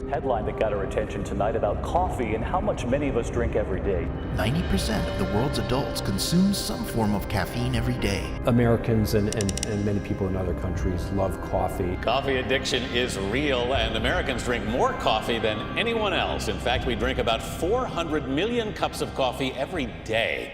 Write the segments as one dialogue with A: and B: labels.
A: Headline that got our attention tonight about coffee and how much many of us drink every day.
B: 90% of the world's adults consume some form of caffeine every day.
C: Americans and many people in other countries love coffee.
D: Coffee addiction is real, and Americans drink more coffee than anyone else. In fact, we drink about 400 million cups of coffee every day.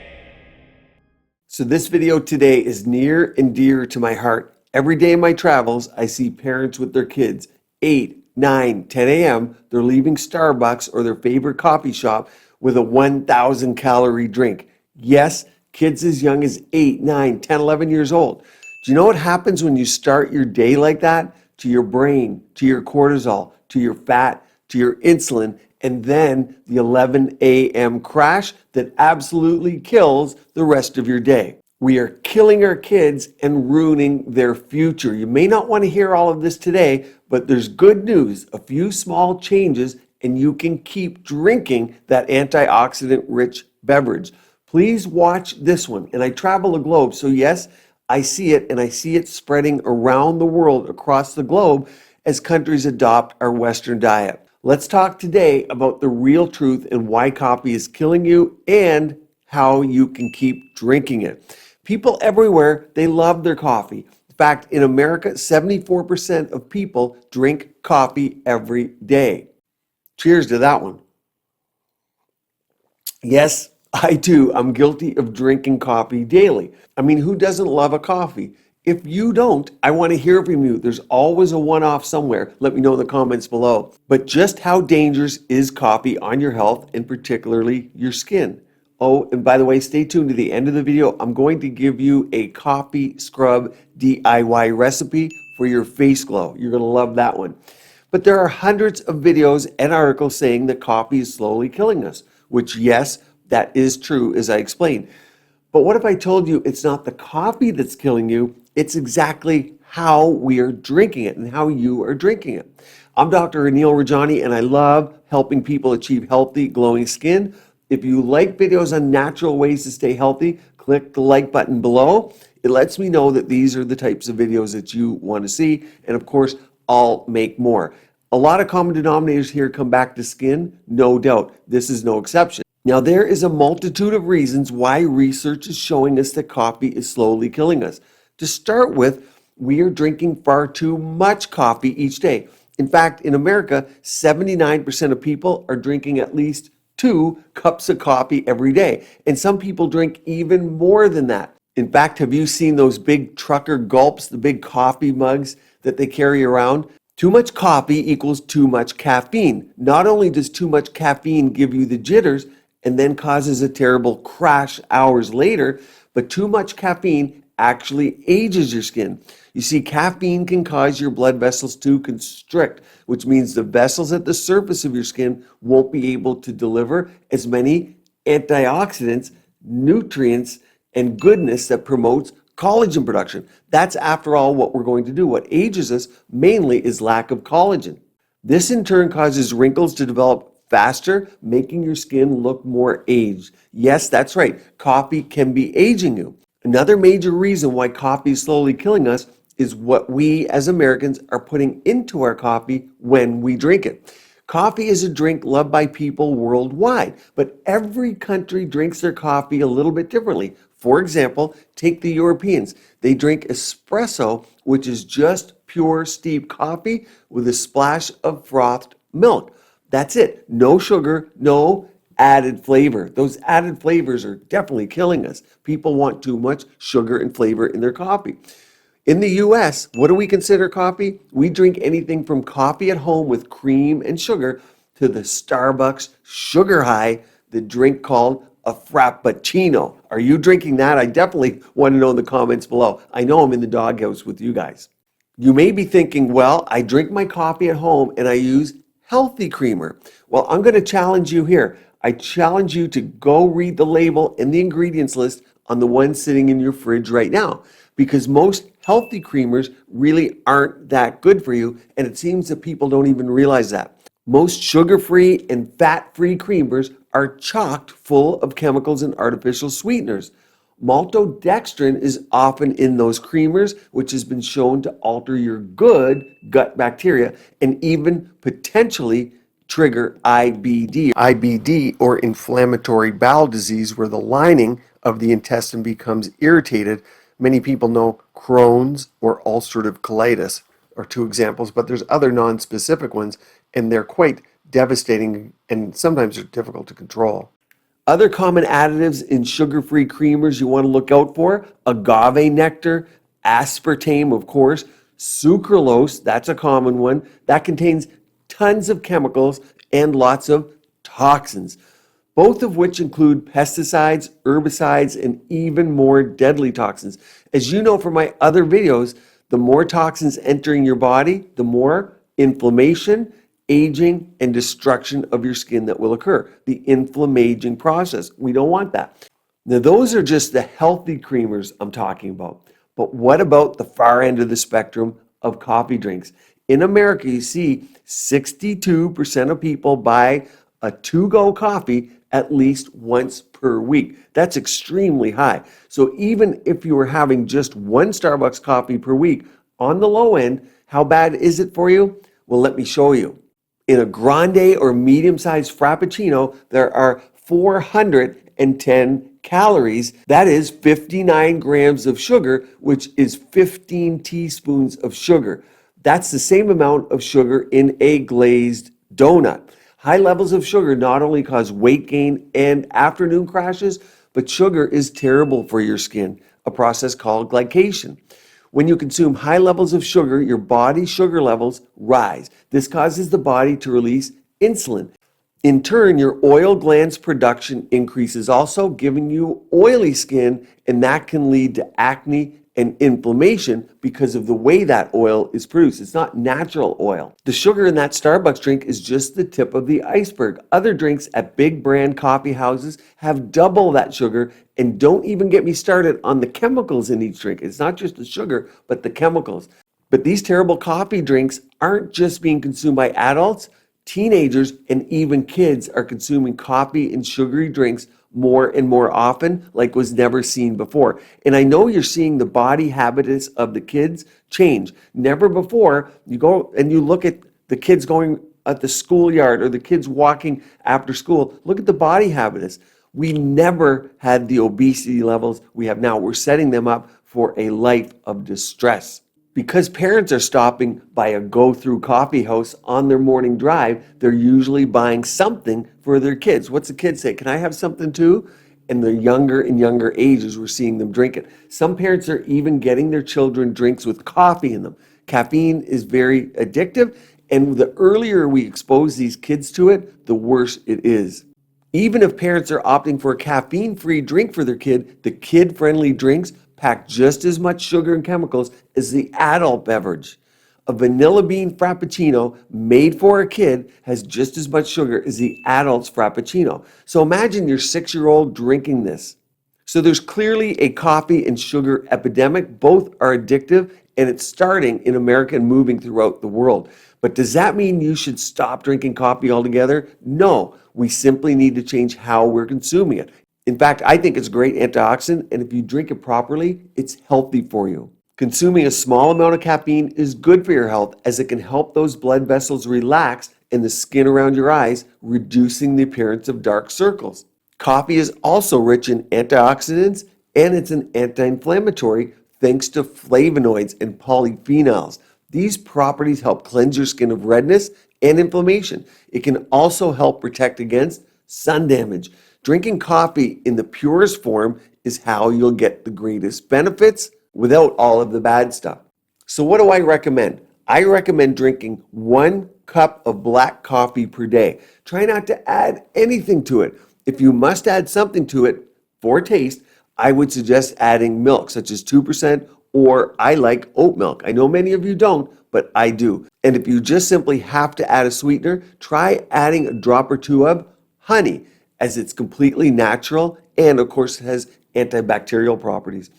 E: So this video today is near and dear to my heart. Every day in my travels, I see parents with their kids, 8, 9, 10 a.m., they're leaving Starbucks or their favorite coffee shop with a 1,000 calorie drink. Yes, kids as young as 8, 9, 10, 11 years old. Do you know what happens when you start your day like that? To your brain, to your cortisol, to your fat, to your insulin, and then the 11 a.m. crash that absolutely kills the rest of your day. We are killing our kids and ruining their future. You may not want to hear all of this today, but there's good news. A few small changes and you can keep drinking that antioxidant-rich beverage. Please watch this one. And I travel the globe, so yes, I see it, and I see it spreading around the world, across the globe, as countries adopt our Western diet. Let's talk today about the real truth and why coffee is killing you and how you can keep drinking it. People everywhere, they love their coffee. In fact, in America, 74% of people drink coffee every day. Cheers to that one. Yes, I too. I'm guilty of drinking coffee daily. I mean, who doesn't love a coffee? If you don't, I want to hear from you. There's always a one-off somewhere. Let me know in the comments below. But just how dangerous is coffee on your health and particularly your skin? Oh, and by the way, stay tuned to the end of the video. I'm going to give you a coffee scrub DIY recipe for your face glow. You're going to love that one. But there are hundreds of videos and articles saying that coffee is slowly killing us, which yes, that is true, as I explained. But what if I told you it's not the coffee that's killing you, it's exactly how we are drinking it and how you are drinking it. I'm Dr. Rajani, and I love helping people achieve healthy, glowing skin. If you like videos on natural ways to stay healthy, click the like button below. It lets me know that these are the types of videos that you want to see. And of course, I'll make more. A lot of common denominators here come back to skin, no doubt. This is no exception. Now, there is a multitude of reasons why research is showing us that coffee is slowly killing us. To start with, we are drinking far too much coffee each day. In fact, in America, 79% of people are drinking at least 2 cups of coffee every day. And some people drink even more than that. In fact, have you seen those big trucker gulps, the big coffee mugs that they carry around? Too much coffee equals too much caffeine. Not only does too much caffeine give you the jitters and then causes a terrible crash hours later, but too much caffeine actually ages your skin. You see, caffeine can cause your blood vessels to constrict, which means the vessels at the surface of your skin won't be able to deliver as many antioxidants, nutrients, and goodness that promotes collagen production. That's, after all, what we're going to do. What ages us mainly is lack of collagen. This in turn causes wrinkles to develop faster, making your skin look more aged. Yes, that's right. Coffee can be aging you. Another major reason why coffee is slowly killing us is what we as Americans are putting into our coffee when we drink it. Coffee is a drink loved by people worldwide, but every country drinks their coffee a little bit differently. For example, take the Europeans. They drink espresso, which is just pure steep coffee with a splash of frothed milk. That's it. No sugar, no added flavor. Those added flavors are definitely killing us. People want too much sugar and flavor in their coffee. In the US, what do we consider coffee? We drink anything from coffee at home with cream and sugar to the Starbucks sugar high, the drink called a frappuccino. Are you drinking that? I definitely want to know in the comments below. I know I'm in the doghouse with you guys. You may be thinking, well, I drink my coffee at home and I use healthy creamer. Well, I'm going to challenge you here. I challenge you to go read the label and the ingredients list on the one sitting in your fridge right now, because most healthy creamers really aren't that good for you, and it seems that people don't even realize that. Most sugar-free and fat-free creamers are chocked full of chemicals and artificial sweeteners. Maltodextrin is often in those creamers, which has been shown to alter your good gut bacteria and even potentially trigger IBD. IBD, or inflammatory bowel disease, where the lining of the intestine becomes irritated. Many people know Crohn's or ulcerative colitis are two examples, but there's other non-specific ones, and they're quite devastating and sometimes they're difficult to control. Other common additives in sugar-free creamers you want to look out for: agave nectar, aspartame, of course, sucralose, that's a common one, that contains tons of chemicals and lots of toxins, both of which include pesticides, herbicides, and even more deadly toxins. As you know from my other videos, the more toxins entering your body, the more inflammation, aging, and destruction of your skin that will occur. The inflammaging process. We don't want that. Now, those are just the healthy creamers I'm talking about. But what about the far end of the spectrum of coffee drinks? In America, you see 62% of people buy a to-go coffee at least once per week. That's extremely high. So even if you were having just one Starbucks coffee per week, on the low end, how bad is it for you? Well, let me show you. In a grande or medium-sized Frappuccino, there are 410 calories. That is 59 grams of sugar, which is 15 teaspoons of sugar. That's the same amount of sugar in a glazed donut. High levels of sugar not only cause weight gain and afternoon crashes, but sugar is terrible for your skin, a process called glycation. When you consume high levels of sugar, your body's sugar levels rise. This causes the body to release insulin. In turn, your oil glands production increases, also giving you oily skin, and that can lead to acne and inflammation because of the way that oil is produced. It's not natural oil. The sugar in that Starbucks drink is just the tip of the iceberg. Other drinks at big brand coffee houses have double that sugar, and don't even get me started on the chemicals in each drink. It's not just the sugar, but the chemicals. But these terrible coffee drinks aren't just being consumed by adults. Teenagers and even kids are consuming coffee and sugary drinks more and more often, like was never seen before. And I know you're seeing the body habits of the kids change. Never before, you go and you look at the kids going at the schoolyard or the kids walking after school, look at the body habits. We never had the obesity levels we have now. We're setting them up for a life of distress. Because parents are stopping by a go-through coffee house on their morning drive, they're usually buying something for their kids. What's the kid say? Can I have something too? And the younger and younger ages, we're seeing them drink it. Some parents are even getting their children drinks with coffee in them. Caffeine is very addictive, and the earlier we expose these kids to it, the worse it is. Even if parents are opting for a caffeine-free drink for their kid, the kid-friendly drinks pack just as much sugar and chemicals as the adult beverage. A vanilla bean Frappuccino made for a kid has just as much sugar as the adult's Frappuccino. So imagine your 6-year-old drinking this. So there's clearly a coffee and sugar epidemic. Both are addictive, and it's starting in America and moving throughout the world. But does that mean you should stop drinking coffee altogether? No, we simply need to change how we're consuming it. In fact, I think it's a great antioxidant, and if you drink it properly, it's healthy for you. Consuming a small amount of caffeine is good for your health, as it can help those blood vessels relax and the skin around your eyes, reducing the appearance of dark circles. Coffee is also rich in antioxidants, and it's an anti-inflammatory thanks to flavonoids and polyphenols. These properties help cleanse your skin of redness and inflammation. It can also help protect against sun damage. Drinking coffee in the purest form is how you'll get the greatest benefits without all of the bad stuff. So what do I recommend? I recommend drinking 1 cup of black coffee per day. Try not to add anything to it. If you must add something to it for taste, I would suggest adding milk, such as 2%, or I like oat milk. I know many of you don't, but I do. And if you just simply have to add a sweetener, try adding a drop or two of honey, as it's completely natural and of course has antibacterial properties.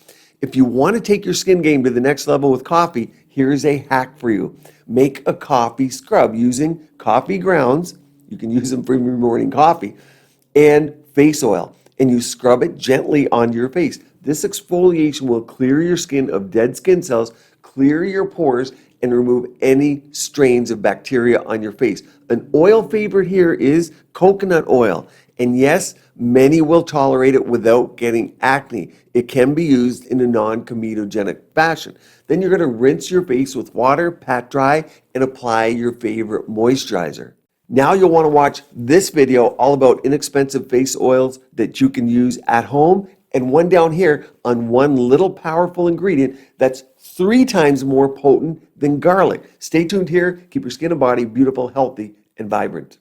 E: If you want to take your skin game to the next level with coffee, here's a hack for you. Make a coffee scrub using coffee grounds. You can use them for your morning coffee, and face oil, and you scrub it gently onto your face. This exfoliation will clear your skin of dead skin cells, clear your pores, and remove any strains of bacteria on your face. An oil favorite here is coconut oil. And yes, many will tolerate it without getting acne. It can be used in a non-comedogenic fashion. Then you're going to rinse your face with water, pat dry, and apply your favorite moisturizer. Now you'll want to watch this video all about inexpensive face oils that you can use at home, and one down here on one little powerful ingredient that's 3 times more potent than garlic. Stay tuned here. Keep your skin and body beautiful, healthy, and vibrant.